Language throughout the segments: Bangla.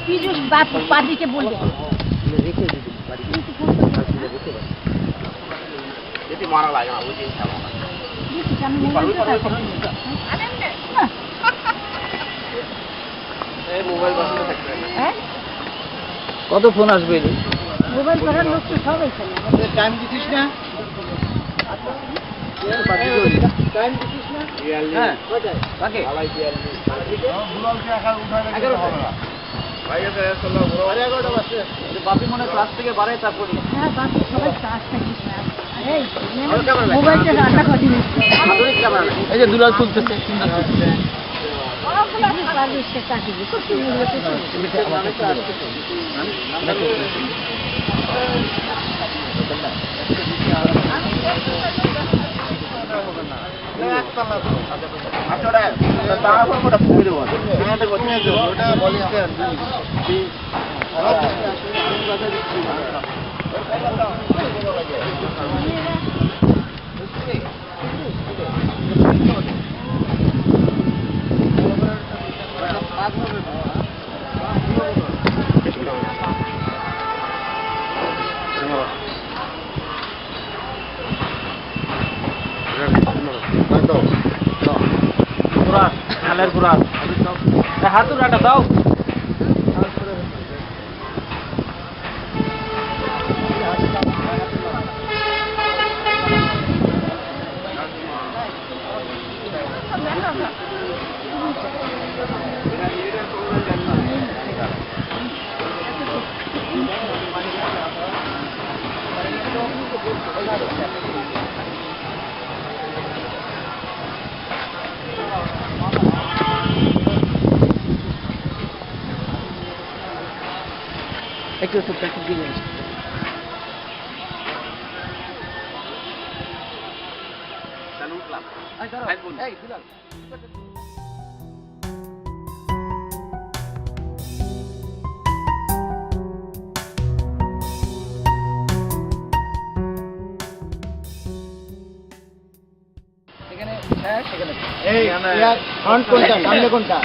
পীযূষ পাদ্রীকে বলবে মারা লাগে না ওই জিনিসটা কত ফোন আসবে? মোবাইল করার লোক তো সবাই টাইম দিছিস না? টাইম দিছিস না? হ্যাঁ কাকে? বাপি মনে ক্লাস থেকে বাড়ায় তারপরে হ্যাঁ বাকি সবাই ক্লাস থাকিস না মোবাইলটা রান্না করে নিচ্ছে এই যে দুলাল তুলতেছে খালের গুড়া হাতুড়াটা দাও একটু একটু প্যাকেট দিয়ে ফ্রন্ট কোনটা সামনে কোনটা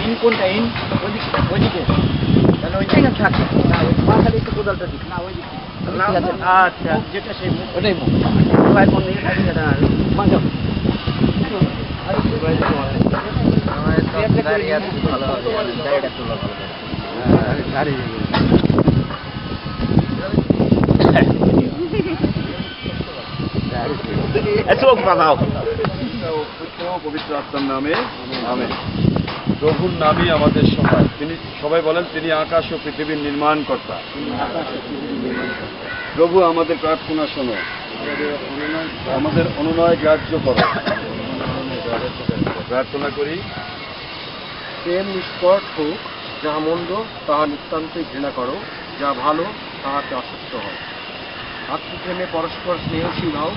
ইন কোনটা ইন ওইদিকে তাহলে ওই জায়গা থাকে না ওই মাথায় একটু কোদালটা দিক না ওই দিকে আচ্ছা যেটা সেই ওটাই মুখ ভাই কোন দিকে থাকে না মাঝে ভালো হবে জায়গাটা তোলা ভালো গাড়ি পবিত্র আত্মার নামে আমেন। প্রভুর নামই আমাদের সহায়। তিনি সবাই বলেন তিনি আকাশ ও পৃথিবীর নির্মাণকর্তা। প্রভু আমাদের প্রার্থনা শোনো, আমাদের অনুনয় গ্রাহ্য করো। প্রার্থনা করি, প্রেম নিষ্কট হোক, যা মন্দ তাহা নিতান্তই ঘৃণা করো, যা ভালো তাহাতে আসক্ত হও। আত্মপ্রেমে পরস্পর স্নেহশীল হও,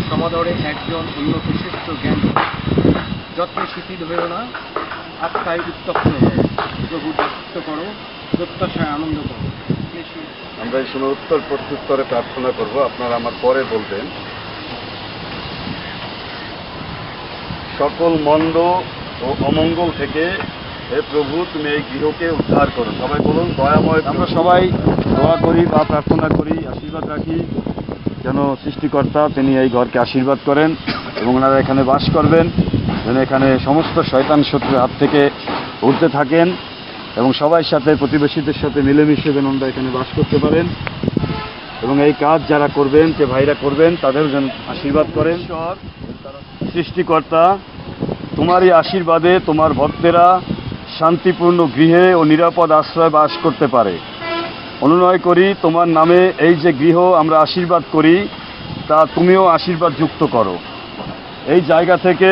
সমাদরে একজন অন্যকে শ্রেষ্ঠ জ্ঞান করো। যত্নে শিথিল হয়েও না, আত্মায় উত্তপ্ত হও। প্রভু দাসত্ব করো, প্রত্যাশায় আনন্দ করো। আমরা এই সময় উত্তর প্রত্যুত্তরে প্রার্থনা করব, আপনারা আমার পরে বলবেন। সকল মন্দ ও অমঙ্গল থেকে হে প্রভু তুমি এই গৃহকে উদ্ধার করো। সবাই বলুন দয়াময়। আমরা সবাই দোয়া করি বা প্রার্থনা করি, আশীর্বাদ রাখি যেন সৃষ্টিকর্তা তিনি এই ঘরকে আশীর্বাদ করেন এবং ওনারা এখানে বাস করবেন, যেন এখানে সমস্ত শয়তান শত্রুর হাত থেকে উঠতে থাকেন এবং সবাই সাথে প্রতিবেশীদের সাথে মিলেমিশে যেন ওনারা এখানে বাস করতে পারেন এবং এই কাজ যারা করবেন, যে ভাইরা করবেন, তাদেরও যেন আশীর্বাদ করেন। সৃষ্টিকর্তা তোমারই আশীর্বাদে তোমার ভক্তেরা শান্তিপূর্ণ গৃহে ও নিরাপদ আশ্রয় বাস করতে পারে। অনুনয় করি তোমার নামে এই যে গৃহ আমরা আশীর্বাদ করি তা তুমিও আশীর্বাদ যুক্ত করো। এই জায়গা থেকে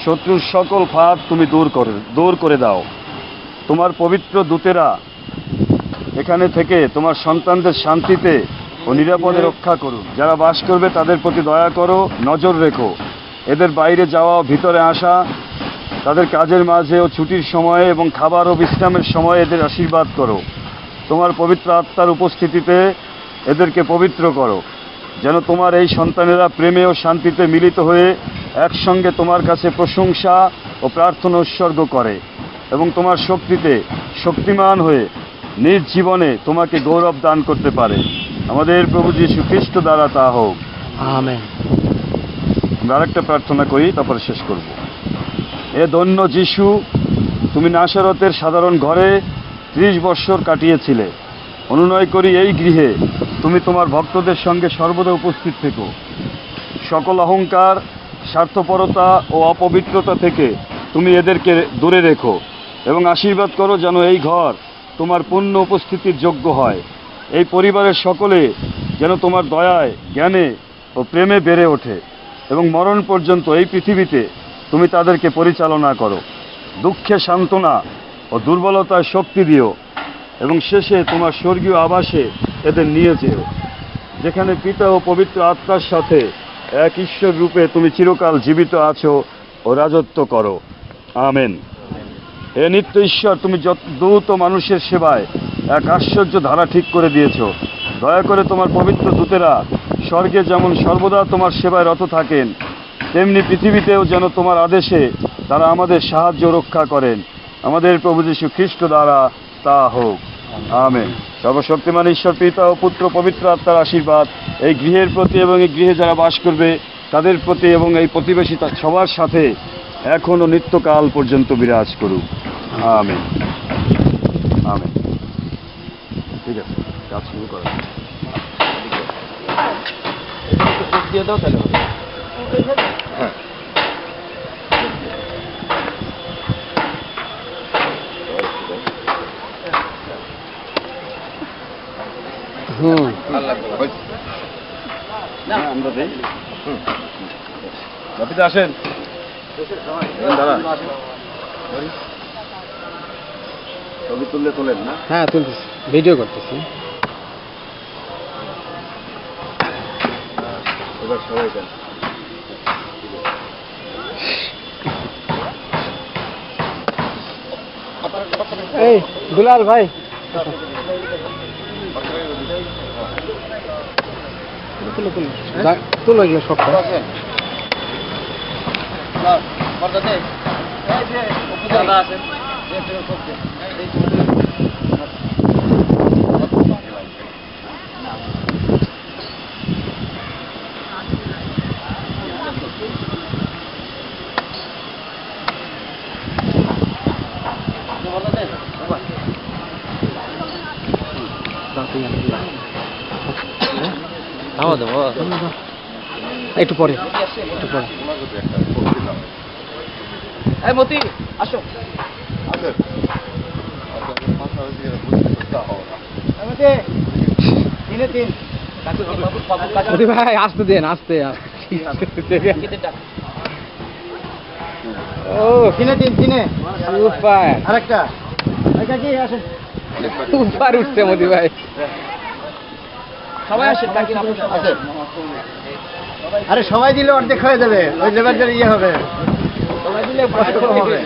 শত্রুর সকল ফাঁদ তুমি দূর করে দাও। তোমার পবিত্র দূতেরা এখানে থেকে তোমার সন্তানদের শান্তিতে ও নিরাপদে রক্ষা করুন। যারা বাস করবে তাদের প্রতি দয়া করো, নজর রেখো। এদের বাইরে যাওয়া, ভিতরে আসা, তাদের কাজের মাঝে ও ছুটির সময়ে এবং খাবার ও বিশ্রামের সময়ে এদের আশীর্বাদ করো। তোমার পবিত্র আত্মার উপস্থিতিতে এদেরকে পবিত্র করো, যেন তোমার এই সন্তানেরা প্রেমে ও শান্তিতে মিলিত হয়ে একসঙ্গে তোমার কাছে প্রশংসা ও প্রার্থনা উৎসর্গ করে এবং তোমার শক্তিতে শক্তিমান হয়ে নিজ জীবনে তোমাকে গৌরব দান করতে পারে। আমাদের প্রভু যীশু খ্রিস্ট দ্বারা তা হোক। আমেন। আমরা আরেকটা প্রার্থনা করি, তারপরে শেষ করব। এ ধন্য যীশু, তুমি নাসরতের সাধারণ ঘরে 30 বৎসর কাটিয়েছিলে। অনুনয় করি এই গৃহে তুমি তোমার ভক্তদের সঙ্গে সর্বদা উপস্থিত থেকো। সকল অহংকার, স্বার্থপরতা ও অপবিত্রতা থেকে তুমি এদেরকে দূরে রেখো এবং আশীর্বাদ করো যেন এই ঘর তোমার পূর্ণ উপস্থিতির যোগ্য হয়। এই পরিবারের সকলে যেন তোমার দয়ায়, জ্ঞানে ও প্রেমে বেড়ে ওঠে এবং মরণ পর্যন্ত এই পৃথিবীতে তুমি তাদেরকে পরিচালনা করো। দুঃখে সান্ত্বনা ও দুর্বলতায় শক্তি দিও এবং শেষে তোমার স্বর্গীয় আবাসে এদের নিয়ে যেও, যেখানে পিতা ও পবিত্র আত্মার সাথে এক ঈশ্বর রূপে তুমি চিরকাল জীবিত আছো ও রাজত্ব করো। আমেন। হে নিত্য ঈশ্বর, তুমি যত দ্রুত মানুষের সেবায় এক আশ্চর্য ধারা ঠিক করে দিয়েছ। দয়া করে তোমার পবিত্র দূতেরা স্বর্গে যেমন সর্বদা তোমার সেবায় রত থাকেন, তেমনি পৃথিবীতেও যেন তোমার আদেশে তারা আমাদের সাহায্য রক্ষা করেন। আমাদের প্রভু যীশু খ্রিস্ট দ্বারা তা হোক। আমেন। সর্বশক্তিমান ঈশ্বর পিতা ও পুত্র পবিত্র আত্মার আশীর্বাদ এই গৃহের প্রতি এবং এই গৃহে যারা বাস করবে তাদের প্রতি এবং এই প্রতিবেশী সবার সাথে এখন ও নিত্যকাল পর্যন্ত বিরাজ করুক। আমেন। আমেন। ঠিক আছে, কাজ শুরু করা। দিয়ে দাও তাহলে হবে। হ্যাঁ। না আমরা দেই। বাপিতে আসেন। দাঁড়া, ছবি তুললে তোলেন না? হ্যাঁ তুলতেছি, ভিডিও করতেছি। এবার সবাই দেন। এই দুলাল ভাই, তুলো এগুলো সব। একটু পরে, একটু পরে। এই মতি আসো। মতি ভাই আসতে দেন, আসতে। ও কিনে দিন, কিনে। সুপার। আরেকটা সুপার উঠছে মতি ভাই। সবাই আসেন, আসেন। আরে সবাই দিলে অর্ধেক হয়ে যাবে, ওই লেবারদের ইয়ে হবে। সবাই দিলে হবে।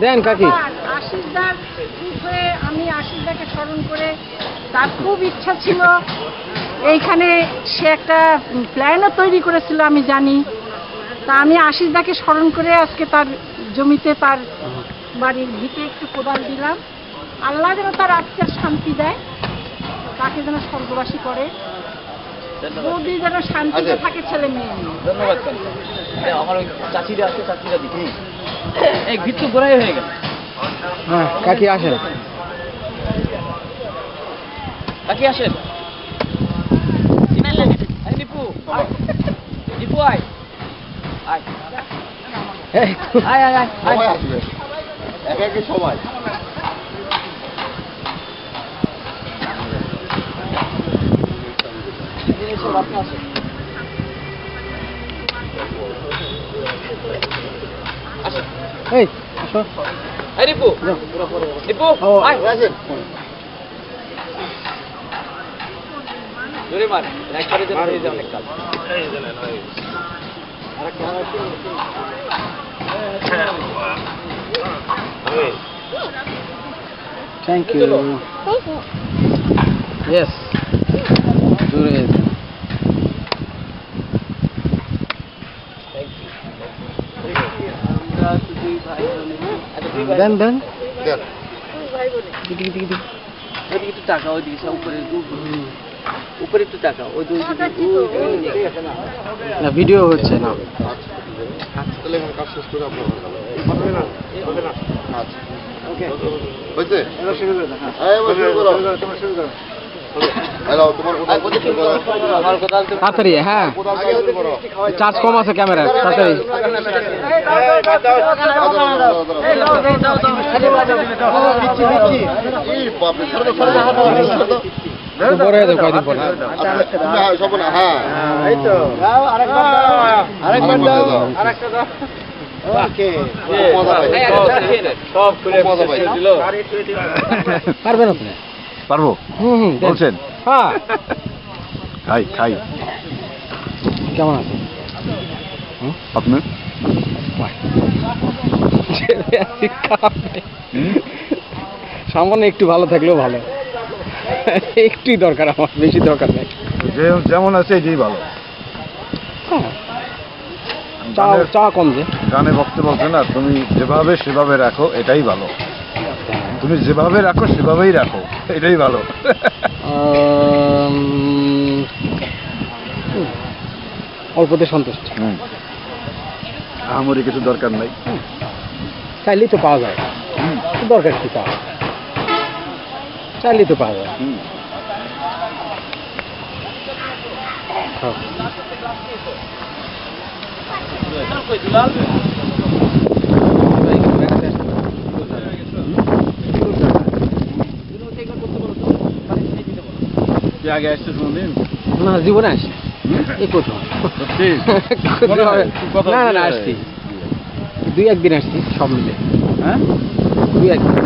দেন কাকি। আশীর্বাদ হয়ে আমি আশীর্বাদকে স্মরণ করে, তার খুব ইচ্ছা ছিল এইখানে সে একটা প্ল্যানও তৈরি করেছিল আমি জানি। তা আমি আশীর্বাদকে স্মরণ করে আজকে তার জমিতে, তার বাড়ির ভিটে একটু কোদাল দিলাম। আল্লাহ যেন তার আত্মার শান্তি দেয়, তাকে যেন স্বর্গবাসী করে, বৌদি যেন শান্তিতে থাকে ছেলে মেয়ে। ধন্যবাদ। আমার ওই চাচিরা আছে, চাচিরা দিকে এই ভিত্তু গোড়াই হয়ে গেল। হ্যাঁ কাকি আসেন, কাকি আসেন। দীপু, দীপু আয়, আয় আয় আয় আয়। একা একে সবাই এই আসো। এই দীপু, দীপু আয়, আসেন। জোরে মার, লাইক করে দেন, হয়ে যাবে অনেক কাজ। Thank you. Yes. জোরে। দেন দেন। ওইদিকে একটু টাকা, ওইদিকে সব উপরে উপরে একটু টাকা, ওই না ভিডিও হচ্ছে না। তাহলে এখন কাজ শেষ করে আপনার আচ্ছা হয়েছে হ্যালো তোমার তাড়াতাড়ি, হ্যাঁ চার্জ কম আছে ক্যামেরার, তাড়াতাড়ি। বড় হয়ে যাবে কয়দিন পর। হ্যাঁ এই তো আরেকবার দাও ওকে সব করে দিল। পারবেন আপনি? পারবো বলছেন? হ্যাঁ খাই কেমন আছে আপনি? সামান্য একটু ভালো থাকলেও ভালো, একটুই দরকার, আমার বেশি দরকার নেই। যেমন আছে এটাই ভালো। হ্যাঁ চা কম যে গানে ভক্ত বলছে না, তুমি যেভাবে সেভাবে রাখো, এটাই ভালো। তুমি যেভাবে রাখো সেভাবেই রাখো, এটাই ভালো। অল্পতে সন্তুষ্ট, আমারই কিছু দরকার নাই। চাইলেই তো পাওয়া যায়, দরকার কি পাওয়া, চাইলেই তো পাওয়া যায়। আগে আসছে কোনদিন? না জীবনে আসি, এই প্রথম। না আসছি, 2-1 দিন আসছি সব মিলে। হ্যাঁ 2-1 দিন।